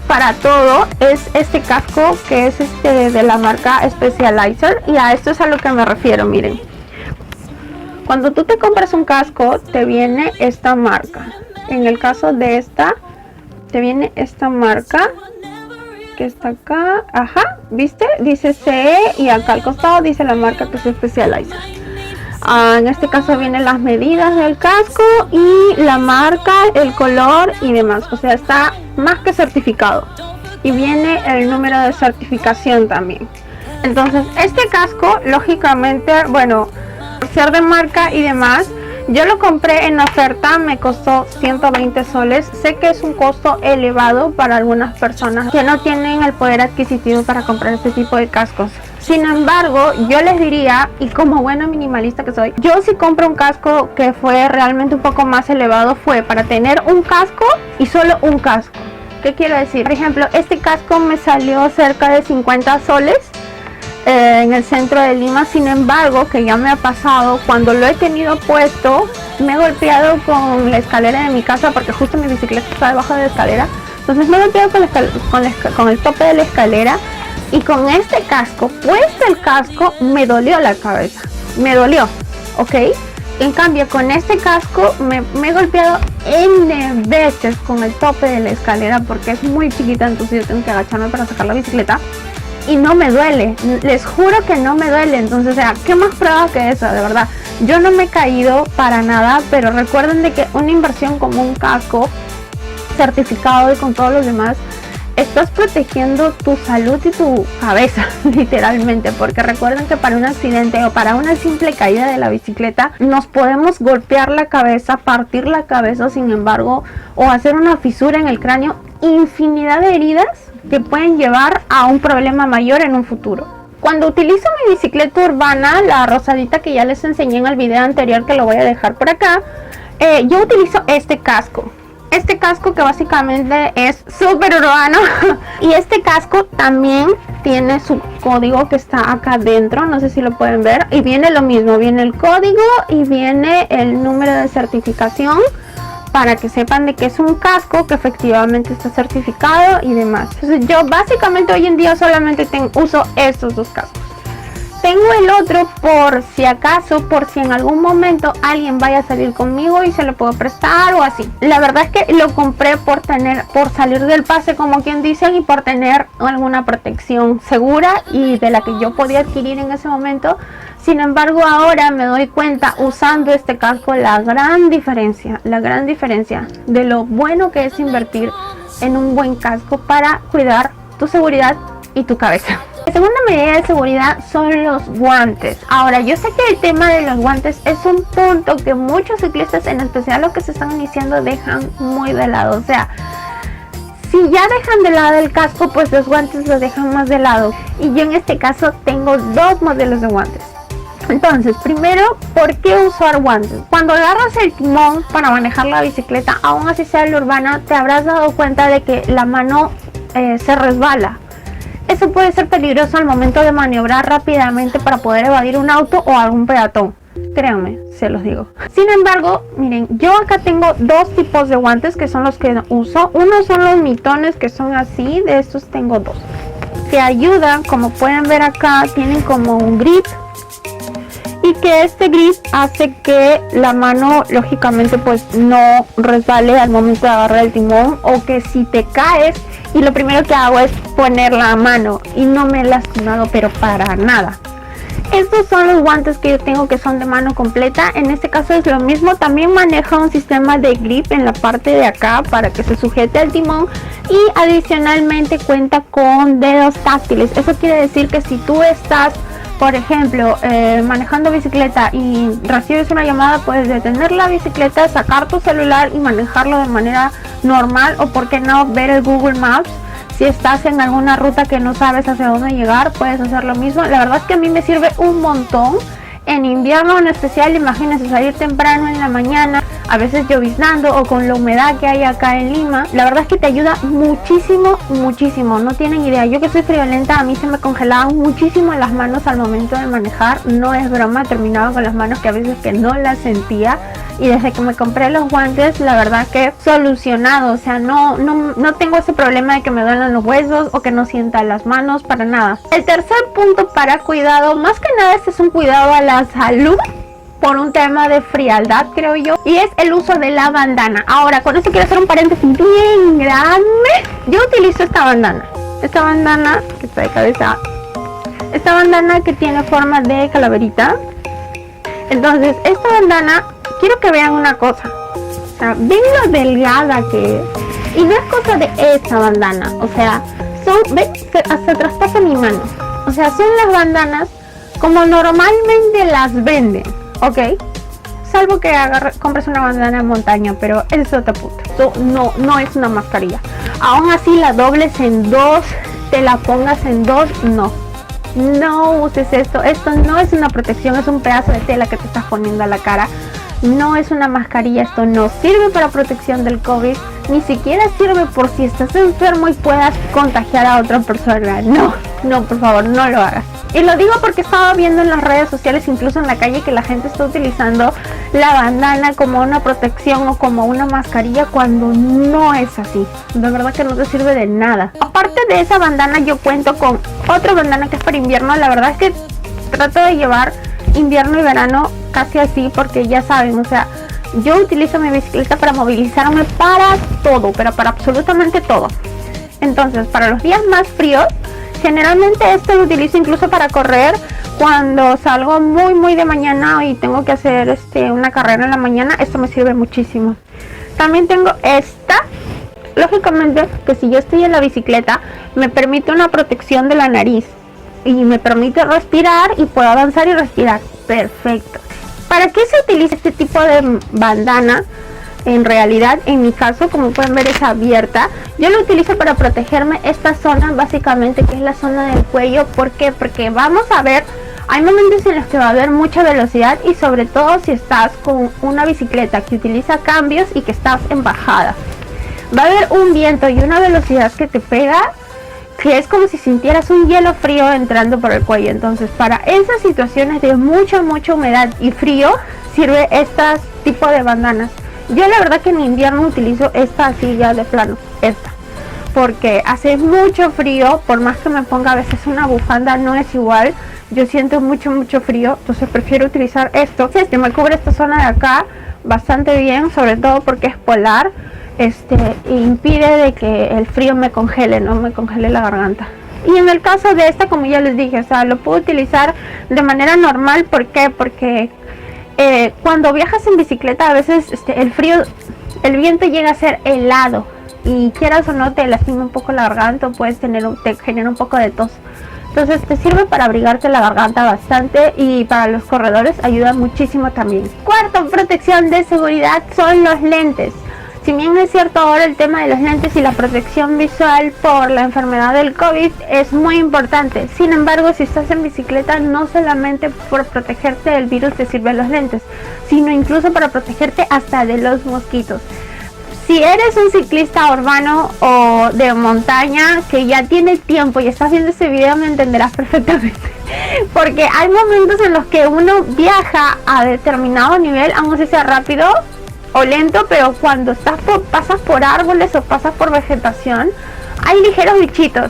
para todo es este casco, que es de la marca Specialized, y a esto es a lo que me refiero. Miren, cuando tú te compras un casco te viene esta marca. En el caso de esta te viene esta marca que está acá, ajá, ¿viste? Dice CE, y acá al costado dice la marca que es Specialized. En este caso vienen las medidas del casco y la marca, el color y demás. O sea, está más que certificado. Y viene el número de certificación también. Entonces, este casco, lógicamente, bueno, por ser de marca y demás, yo lo compré en oferta, me costó 120 soles. Sé que es un costo elevado para algunas personas que no tienen el poder adquisitivo para comprar este tipo de cascos. Sin embargo, yo les diría, y como buena minimalista que soy, yo si compro un casco que fue realmente un poco más elevado, fue para tener un casco y solo un casco. ¿Qué quiero decir? Por ejemplo, este casco me salió cerca de 50 soles en el centro de Lima. Sin embargo, que ya me ha pasado, cuando lo he tenido puesto, me he golpeado con la escalera de mi casa, porque justo mi bicicleta está debajo de la escalera. Entonces me he golpeado con el tope de la escalera. Y con este casco, puesto el casco, me dolió la cabeza. Me dolió, ¿ok? En cambio, con este casco me he golpeado N veces con el tope de la escalera, porque es muy chiquita, entonces yo tengo que agacharme para sacar la bicicleta. Y no me duele, les juro que no me duele. Entonces, o sea, ¿qué más prueba que eso? De verdad, yo no me he caído para nada, pero recuerden de que una inversión como un casco certificado y con todos los demás estás protegiendo tu salud y tu cabeza, literalmente, porque recuerden que para un accidente o para una simple caída de la bicicleta nos podemos golpear la cabeza, partir la cabeza, sin embargo, o hacer una fisura en el cráneo, infinidad de heridas que pueden llevar a un problema mayor en un futuro. Cuando utilizo mi bicicleta urbana, la rosadita que ya les enseñé en el video anterior, que lo voy a dejar por acá, yo utilizo este casco. Este casco que básicamente es súper urbano. Y este casco también tiene su código que está acá adentro. No sé si lo pueden ver. Y viene lo mismo. Viene el código y viene el número de certificación. Para que sepan de que es un casco que efectivamente está certificado y demás. Entonces yo básicamente hoy en día solamente uso estos dos cascos. Tengo el otro por si acaso, por si en algún momento alguien vaya a salir conmigo y se lo puedo prestar o así. La verdad es que lo compré por salir del pase, como quien dicen, y por tener alguna protección segura y de la que yo podía adquirir en ese momento. Sin embargo, ahora me doy cuenta usando este casco la gran diferencia de lo bueno que es invertir en un buen casco para cuidar tu seguridad y tu cabeza. La segunda medida de seguridad son los guantes. Ahora, yo sé que el tema de los guantes es un punto que muchos ciclistas, en especial los que se están iniciando, dejan muy de lado. O sea, si ya dejan de lado el casco, pues los guantes los dejan más de lado. Y yo en este caso tengo dos modelos de guantes. Entonces, primero, ¿por qué usar guantes? Cuando agarras el timón para manejar la bicicleta, aún así sea la urbana, te habrás dado cuenta de que la mano se resbala. Eso puede ser peligroso al momento de maniobrar rápidamente para poder evadir un auto o algún peatón. Créanme, se los digo. Sin embargo, miren, yo acá tengo dos tipos de guantes que son los que uso. Uno son los mitones, que son así, de estos tengo dos. Que ayudan, como pueden ver acá, tienen como un grip. Y que este grip hace que la mano, lógicamente, pues no resbale al momento de agarrar el timón. O que si te caes, y lo primero que hago es poner la mano y no me he lastimado, pero para nada. Estos son los guantes que yo tengo, que son de mano completa. En este caso es lo mismo. También maneja un sistema de grip en la parte de acá para que se sujete al timón. Y adicionalmente cuenta con dedos táctiles. Eso quiere decir que si tú estás, por ejemplo, manejando bicicleta y recibes una llamada, puedes detener la bicicleta, sacar tu celular y manejarlo de manera normal, o por qué no ver el Google Maps. Si estás en alguna ruta que no sabes hacia dónde llegar, puedes hacer lo mismo. La verdad es que a mí me sirve un montón. En invierno en especial, imagínense salir temprano en la mañana, a veces lloviznando o con la humedad que hay acá en Lima. La verdad es que te ayuda muchísimo, muchísimo. No tienen idea. Yo que soy friolenta, a mí se me congelaban muchísimo las manos al momento de manejar. No es broma, terminaba con las manos que a veces que no las sentía. Y desde que me compré los guantes, la verdad que solucionado. O sea, no tengo ese problema de que me duelen los huesos o que no sienta las manos, para nada. El tercer punto para cuidado, más que nada este es un cuidado a la salud por un tema de frialdad, creo yo, y es el uso de la bandana. Ahora, con esto quiero hacer un paréntesis bien grande. Yo utilizo esta bandana que está de cabeza, esta bandana que tiene forma de calaverita. Entonces, esta bandana, quiero que vean una cosa. O sea, ven lo delgada que es. Y no es cosa de esta bandana. O sea, ven, hasta traspasa mi mano. O sea, son las bandanas como normalmente las venden, ¿ok? Salvo que compres una bandana de montaña, pero eso es otro punto. Esto no es una mascarilla. Aún así la dobles en dos, te la pongas en dos, no uses esto. Esto no es una protección, es un pedazo de tela que te estás poniendo a la cara. No es una mascarilla, esto no sirve para protección del COVID, ni siquiera sirve por si estás enfermo y puedas contagiar a otra persona. No, por favor, no lo hagas. Y lo digo porque estaba viendo en las redes sociales, incluso en la calle, que la gente está utilizando la bandana como una protección o como una mascarilla, cuando no es así. De verdad que no te sirve de nada. Aparte de esa bandana, yo cuento con otra bandana que es para invierno. La verdad es que trato de llevar invierno y verano casi así, porque ya saben, o sea, yo utilizo mi bicicleta para movilizarme para todo, pero para absolutamente todo. Entonces, para los días más fríos, generalmente esto lo utilizo incluso para correr. Cuando salgo muy de mañana y tengo que hacer una carrera en la mañana, esto me sirve muchísimo. También tengo esta, lógicamente que si yo estoy en la bicicleta me permite una protección de la nariz y me permite respirar y puedo avanzar y respirar. Perfecto. ¿Para qué se utiliza este tipo de bandana? En realidad, en mi caso, como pueden ver, es abierta. Yo lo utilizo para protegerme esta zona, básicamente, que es la zona del cuello. ¿Por qué? Porque vamos a ver, hay momentos en los que va a haber mucha velocidad y sobre todo si estás con una bicicleta que utiliza cambios y que estás en bajada. Va a haber un viento y una velocidad que te pega, que es como si sintieras un hielo frío entrando por el cuello. Entonces, para esas situaciones de mucha humedad y frío, sirve este tipo de bandanas. Yo la verdad que en invierno utilizo esta así ya de plano, esta, porque hace mucho frío. Por más que me ponga a veces una bufanda, no es igual. Yo siento mucho frío, entonces prefiero utilizar esto. Este me cubre esta zona de acá bastante bien, sobre todo porque es polar. E impide de que el frío me congele, no me congele la garganta. Y en el caso de esta, como ya les dije, o sea, lo puedo utilizar de manera normal. ¿Por qué? Porque cuando viajas en bicicleta a veces el frío, el viento llega a ser helado y quieras o no te lastima un poco la garganta, o puedes te genera un poco de tos. Entonces te sirve para abrigarte la garganta bastante, y para los corredores ayuda muchísimo también. Cuarta protección de seguridad son los lentes. Si bien es cierto ahora el tema de los lentes y la protección visual por la enfermedad del COVID es muy importante, sin embargo, si estás en bicicleta, no solamente por protegerte del virus te sirven los lentes, sino incluso para protegerte hasta de los mosquitos. Si eres un ciclista urbano o de montaña que ya tiene tiempo y estás viendo este video, me entenderás perfectamente. Porque hay momentos en los que uno viaja a determinado nivel, aunque sea rápido o lento, pero cuando pasas por árboles o pasas por vegetación, hay ligeros bichitos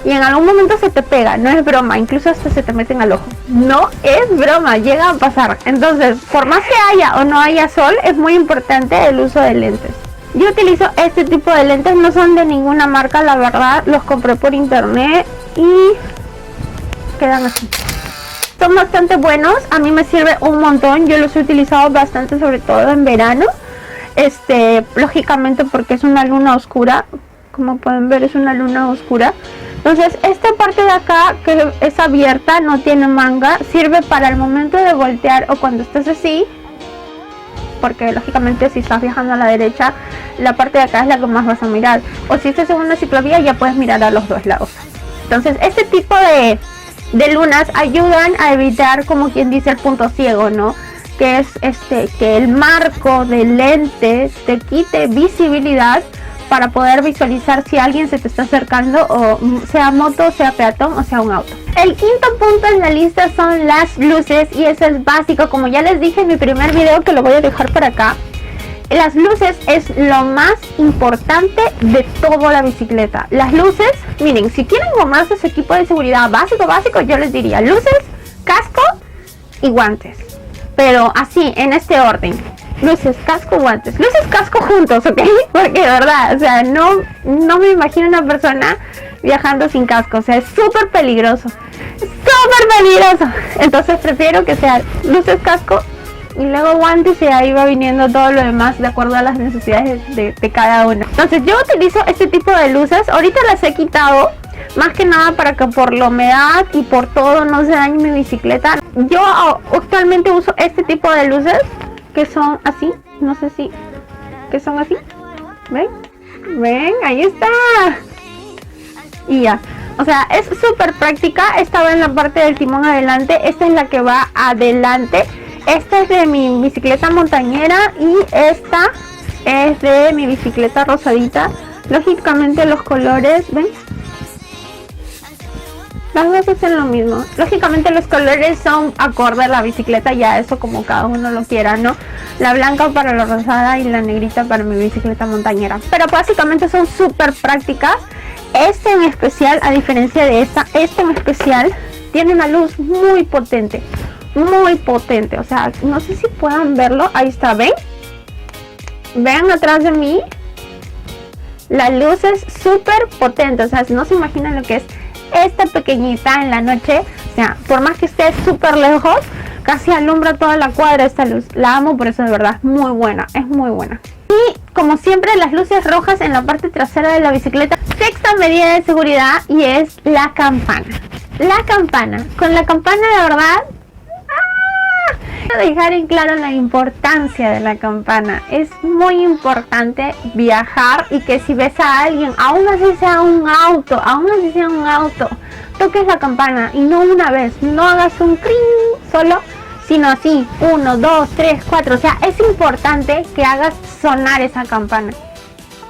y en algún momento se te pega. No es broma, incluso hasta se te meten al ojo. No es broma, llega a pasar. Entonces, por más que haya o no haya sol, es muy importante el uso de lentes. Yo utilizo este tipo de lentes, no son de ninguna marca, la verdad, los compré por internet y quedan así. Son bastante buenos, a mí me sirve un montón, yo los he utilizado bastante, sobre todo en verano. Lógicamente porque es una luna oscura, como pueden ver es una luna oscura. Entonces esta parte de acá, que es abierta, no tiene manga, sirve para el momento de voltear o cuando estés así, porque lógicamente si estás viajando a la derecha, la parte de acá es la que más vas a mirar, o si estás en una ciclovía ya puedes mirar a los dos lados. Entonces este tipo de lunas ayudan a evitar, como quien dice, el punto ciego, ¿no? Que es que el marco del lente te quite visibilidad para poder visualizar si alguien se te está acercando, o sea moto, sea peatón o sea un auto. El quinto punto en la lista son las luces, y eso es básico, como ya les dije en mi primer video, que lo voy a dejar por acá. Las luces es lo más importante de toda la bicicleta. Las luces, miren, si quieren comprarse su equipo de seguridad básico, yo les diría luces, casco y guantes. Pero así, en este orden: luces, casco, guantes. Luces, casco juntos, ¿ok? Porque de verdad, o sea, no me imagino una persona viajando sin casco. O sea, es súper peligroso. ¡Súper peligroso! Entonces prefiero que sea luces, casco y luego guantes, y ahí va viniendo todo lo demás de acuerdo a las necesidades de cada uno. Entonces yo utilizo este tipo de luces. Ahorita las he quitado, más que nada para que por la humedad y por todo no se dañe mi bicicleta. Yo actualmente uso este tipo de luces que son así, no sé si, que son así, ven, ahí está. Y ya, o sea, es súper práctica. Esta va en la parte del timón adelante, esta es la que va adelante. Esta es de mi bicicleta montañera y esta es de mi bicicleta rosadita. Lógicamente los colores, ¿ven? Las dos hacen lo mismo. Lógicamente los colores son acorde a la bicicleta, ya eso como cada uno lo quiera, ¿no? La blanca para la rosada y la negrita para mi bicicleta montañera. Pero básicamente son súper prácticas. Este en especial, a diferencia de esta en especial tiene una luz muy potente. Muy potente. O sea, no sé si puedan verlo. Ahí está, ¿ven? Vean atrás de mí. La luz es súper potente. O sea, no se imaginan lo que es esta pequeñita en la noche. O sea, por más que esté súper lejos, casi alumbra toda la cuadra esta luz. La amo por eso, de verdad, es muy buena, es muy buena. Y como siempre, las luces rojas en la parte trasera de la bicicleta. Sexta medida de seguridad, y es la campana. La campana. Con la campana, la verdad, quiero dejar en claro la importancia de la campana. Es muy importante viajar y que si ves a alguien, aún así sea un auto, toques la campana, y no una vez, no hagas un cring solo, sino así, 1, 2, 3, 4. O sea, es importante que hagas sonar esa campana.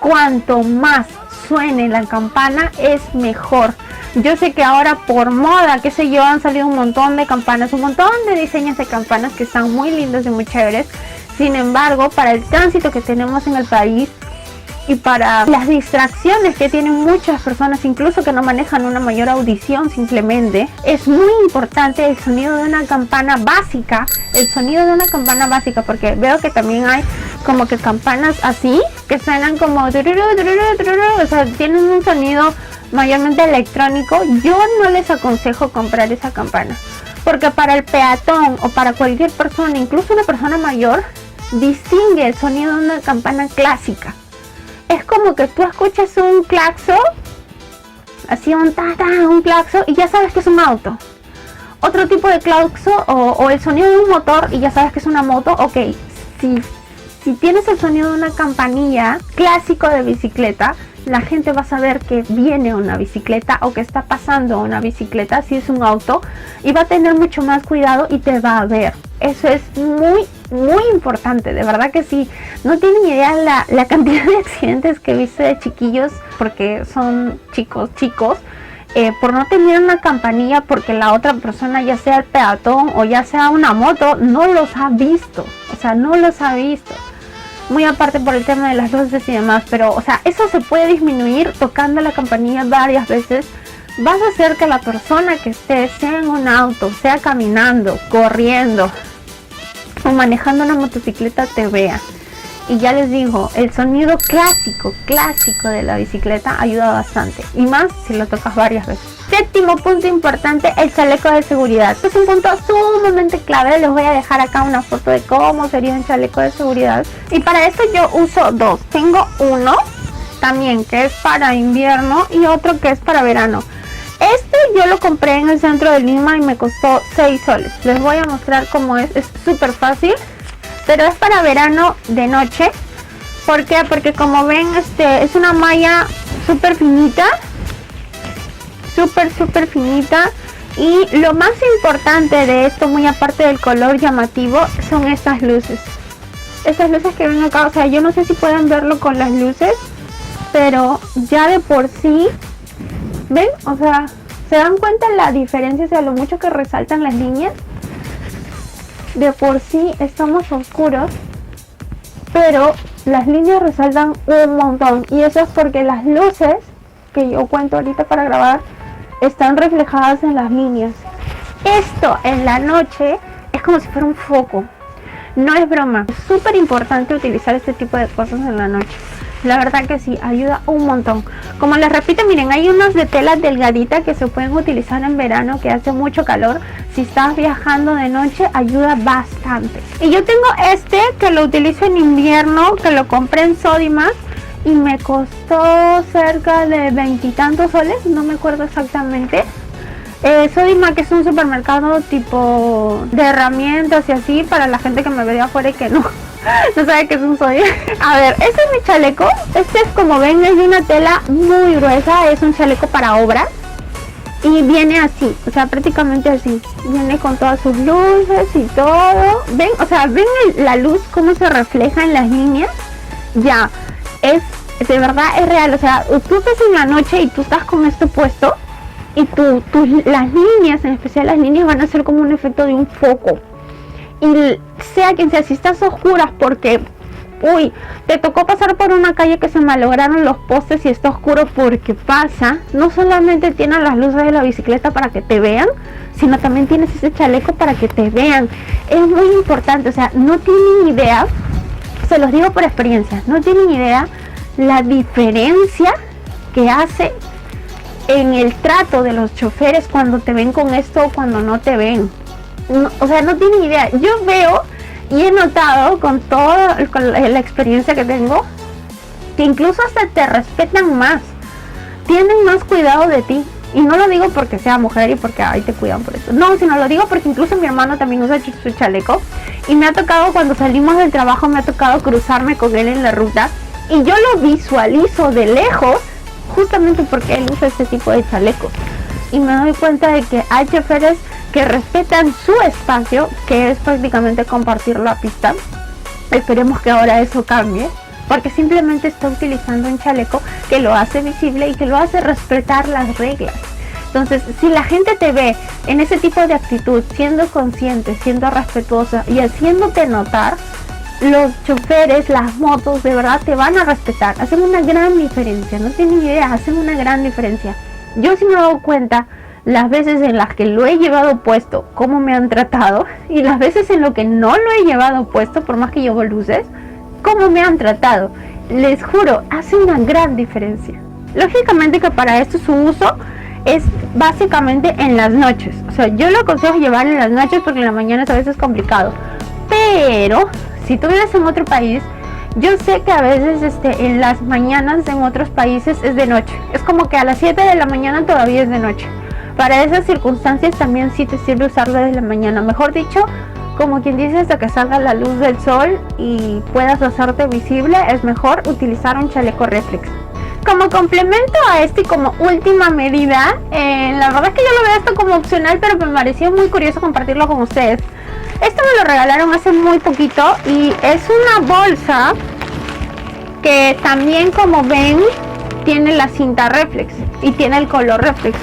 Cuanto más suene la campana, es mejor. Yo sé que ahora por moda, qué sé yo, han salido un montón de campanas, un montón de diseños de campanas que están muy lindos y muy chéveres. Sin embargo, para el tránsito que tenemos en el país y para las distracciones que tienen muchas personas, incluso que no manejan una mayor audición, simplemente es muy importante el sonido de una campana básica. El sonido de una campana básica, porque veo que también hay como que campanas así que suenan como tururú, tururú, tururú, o sea, tienen un sonido mayormente electrónico. Yo no les aconsejo comprar esa campana, porque para el peatón o para cualquier persona, incluso una persona mayor, distingue el sonido de una campana clásica. Es como que tú escuchas un claxon, así un un claxon, y ya sabes que es un auto. Otro tipo de claxon o el sonido de un motor y ya sabes que es una moto. Ok, si tienes el sonido de una campanilla clásico de bicicleta, la gente va a saber que viene una bicicleta o que está pasando una bicicleta, si es un auto, y va a tener mucho más cuidado y te va a ver. Eso es muy importante, de verdad que sí. No tienen idea la cantidad de accidentes que he visto de chiquillos, porque son chicos, por no tener una campanilla, porque la otra persona, ya sea el peatón o ya sea una moto, no los ha visto. O sea, no los ha visto. Muy aparte por el tema de las luces y demás, pero, o sea, eso se puede disminuir tocando la campanilla varias veces. Vas a hacer que la persona que esté, sea en un auto, sea caminando, corriendo o manejando una motocicleta, te vea. Y ya les digo, el sonido clásico de la bicicleta ayuda bastante, y más si lo tocas varias veces. Séptimo punto importante, el chaleco de seguridad. Este es un punto sumamente clave. Les voy a dejar acá una foto de cómo sería un chaleco de seguridad. Y para esto yo uso dos. Tengo uno también que es para invierno y otro que es para verano. Este yo lo compré en el centro de Lima y me costó 6 soles. Les voy a mostrar cómo es súper fácil. Pero es para verano de noche. ¿Por qué? Porque como ven, es una malla súper finita. Súper finita. Y lo más importante de esto, muy aparte del color llamativo, son estas luces. Estas luces que ven acá, o sea, yo no sé si pueden verlo con las luces, pero ya de por sí, ¿ven? O sea, ¿se dan cuenta la diferencia? O sea, lo mucho que resaltan las líneas. De por sí estamos oscuros, pero las líneas resaltan un montón, y eso es porque las luces que yo cuento ahorita para grabar están reflejadas en las líneas. Esto en la noche es como si fuera un foco, no es broma. Es súper importante utilizar este tipo de cosas en la noche. La verdad que sí, ayuda un montón. Como les repito, miren, hay unos de tela delgadita que se pueden utilizar en verano, que hace mucho calor. Si estás viajando de noche, ayuda bastante. Y yo tengo este que lo utilizo en invierno, que lo compré en Sodimac y me costó cerca de 20 y tantos soles, no me acuerdo exactamente. Sodimac es un supermercado tipo de herramientas y así, para la gente que me ve de afuera y que no sabe qué es un Sodimac. A ver, este es mi chaleco. Este es, como ven, es de una tela muy gruesa. Es un chaleco para obra y viene así, o sea, prácticamente así. Viene con todas sus luces y todo. Ven, o sea, ven la luz cómo se refleja en las líneas. Ya, de verdad es real. O sea, tú estás en la noche y tú estás con esto puesto y las líneas, en especial las líneas, van a ser como un efecto de un foco. Y sea quien sea, si estás a oscuras porque te tocó pasar por una calle que se malograron los postes y está oscuro, porque pasa, no solamente tienes las luces de la bicicleta para que te vean, sino también tienes ese chaleco para que te vean. Es muy importante. O sea, no tienen idea, se los digo por experiencia, no tienen idea la diferencia que hace en el trato de los choferes cuando te ven con esto o cuando no te ven. No, o sea, no tienen idea. Yo veo y he notado con la experiencia que tengo, que incluso hasta te respetan más, tienen más cuidado de ti. Y no lo digo porque sea mujer y porque ay, te cuidan por eso. No, sino lo digo porque incluso mi hermano también usa su chaleco. Y me ha tocado, cuando salimos del trabajo, me ha tocado cruzarme con él en la ruta. Y yo lo visualizo de lejos, justamente porque él usa este tipo de chalecos. Y me doy cuenta de que hay choferes que respetan su espacio, que es prácticamente compartir la pista. Esperemos que ahora eso cambie, porque simplemente está utilizando un chaleco que lo hace visible y que lo hace respetar las reglas. Entonces, si la gente te ve en ese tipo de actitud, siendo consciente, siendo respetuosa y haciéndote notar, los choferes, las motos, de verdad te van a respetar. Hacen una gran diferencia, no tienen idea, hacen una gran diferencia. Yo sí me he dado cuenta las veces en las que lo he llevado puesto, cómo me han tratado, y las veces en lo que no lo he llevado puesto, por más que llevo luces, cómo me han tratado. Les juro, hace una gran diferencia. Lógicamente que para esto su uso es básicamente en las noches. O sea, yo lo aconsejo llevar en las noches porque en la mañana a veces es complicado. Pero si tú vives en otro país, yo sé que a veces en las mañanas en otros países es de noche. Es como que a las 7 de la mañana todavía es de noche. Para esas circunstancias también sí te sirve usarlo desde la mañana. Mejor dicho, como quien dice, hasta que salga la luz del sol y puedas hacerte visible, es mejor utilizar un chaleco reflex. Como complemento a esto y como última medida, la verdad es que yo lo veo esto como opcional, pero me pareció muy curioso compartirlo con ustedes. Esto me lo regalaron hace muy poquito y es una bolsa que también, como ven, tiene la cinta reflex y tiene el color reflex.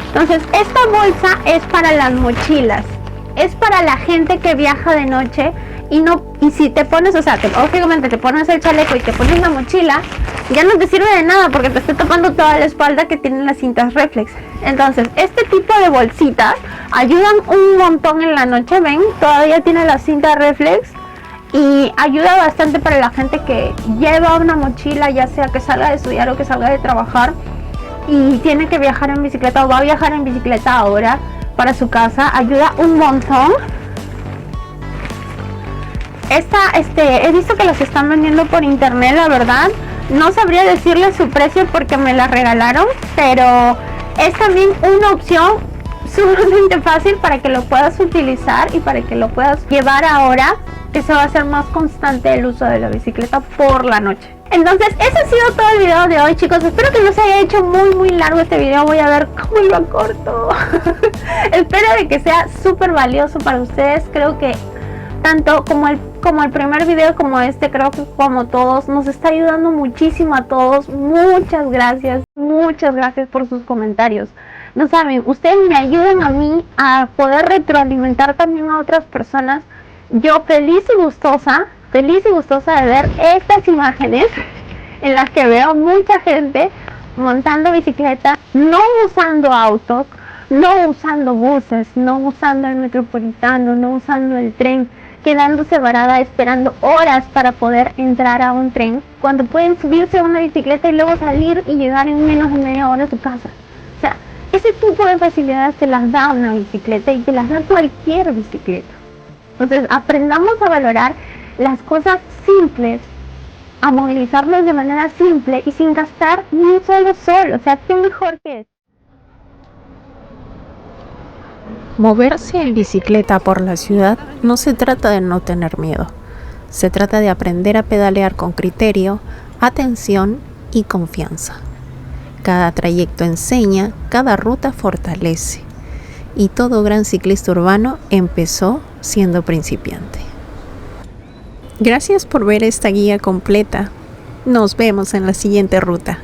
Entonces, esta bolsa es para las mochilas. Es para la gente que viaja de noche y si te pones, o sea, obviamente te pones el chaleco y te pones la mochila, ya no te sirve de nada porque te está tapando toda la espalda que tienen las cintas reflex. Entonces, este tipo de bolsitas ayudan un montón en la noche, ven, todavía tiene la cinta reflex y ayuda bastante para la gente que lleva una mochila, ya sea que salga de estudiar o que salga de trabajar y tiene que viajar en bicicleta o va a viajar en bicicleta ahora para su casa. Ayuda un montón. He visto que los están vendiendo por internet, la verdad no sabría decirles su precio porque me la regalaron, pero es también una opción sumamente fácil para que lo puedas utilizar y para que lo puedas llevar ahora que se va a hacer más constante el uso de la bicicleta por la noche. Entonces ese ha sido todo el video de hoy, chicos. Espero que no se haya hecho muy largo este video. Voy a ver cómo lo acorto. Espero de que sea súper valioso para ustedes. Creo que tanto como el primer video como este, creo que como todos, nos está ayudando muchísimo a todos. Muchas gracias por sus comentarios. No saben, ustedes me ayudan a mí a poder retroalimentar también a otras personas. Yo feliz y gustosa de ver estas imágenes en las que veo mucha gente montando bicicleta, no usando autos, no usando buses, no usando el metropolitano, no usando el tren, quedándose varada esperando horas para poder entrar a un tren, cuando pueden subirse a una bicicleta y luego salir y llegar en menos de media hora a su casa. O sea, ese tipo de facilidades te las da una bicicleta y te las da cualquier bicicleta. Entonces aprendamos a valorar las cosas simples, a movilizarnos de manera simple y sin gastar ni un solo sol. O sea, qué mejor que es. Moverse en bicicleta por la ciudad no se trata de no tener miedo. Se trata de aprender a pedalear con criterio, atención y confianza. Cada trayecto enseña, cada ruta fortalece. Y todo gran ciclista urbano empezó siendo principiante. Gracias por ver esta guía completa. Nos vemos en la siguiente ruta.